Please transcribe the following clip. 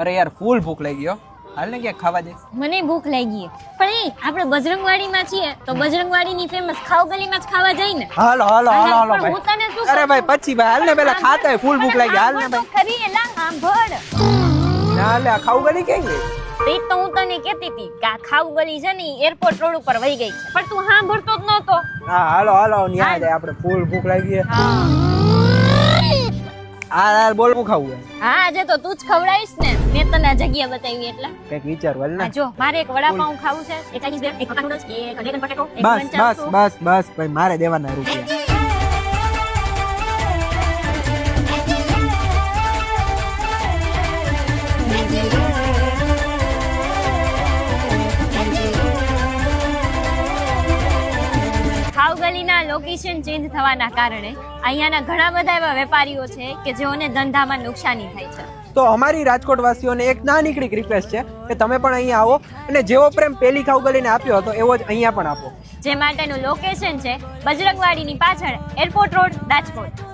અરે યાર ફૂલ ભૂખ લાગી ગયો, હાલ ને ક્યાંક ખાવા દે. મને ભૂખ લાગી પણ આપણે બજરંગવાડીમાં છીએ તો બજરંગવાડીની ફેમસ ખાવગલીમાં જ ખાવા જાય ને. હાલો હાલો હાલો હાલો પણ હું તને શું અરે ભાઈ પછી ભાઈ હાલ ને પેલા ખાતા હોય, ફૂલ ભૂખ લાગી, હાલ ને ભાઈ. ખરી એલા સાંભળ ના લે આ ખાવું ગલી ક્યાં ગઈ? તે તો હું તને કહેતી હતી કે આ ખાવગલી છે ને એરપોર્ટ રોડ ઉપર વહી ગઈ છે પણ તું સાંભળતો જ નહોતો. હા હાલો હાલો ન્યા જાય, આપણે ફૂલ ભૂખ લાગી છે. હા યાર બોલ હું ખાવું છે? હા આજે તો તું જ ખવડાવીશ ને, મેં તને આ જગ્યા બતાવી એટલે. કઈક વિચારવું હાલ આ ને. જો મારે એક વડાપાઉં ખાવું છે, એક ચાઇનીઝ બ્રેડ, એક હક્કા નૂડલ્સ, એક ડ્રેગન પોટેટો, એક બસ મંચા બસ સૂપ. બસ બસ ભાઈ મારે દેવાના રૂપિયા. ખાવગલીના લોકેશન ચેન્જ થવાના કારણે અહીંયાના ઘણા બધા એવા વેપારીઓ છે કે જેઓને ધંધામાં નુકસાની થાય છે. તો અમારી રાજકોટ વાસીઓને એક નાનીકડી રિક્વેસ્ટ છે કે તમે પણ અહીંયા આવો અને જેવો પ્રેમ પેલી ખાવગલીને આપ્યો હતો એવો જ અહીંયા પણ આપો. જે માટેનું લોકેશન છે બજરંગવાડીની પાછળ એરપોર્ટ રોડ, રાજકોટ.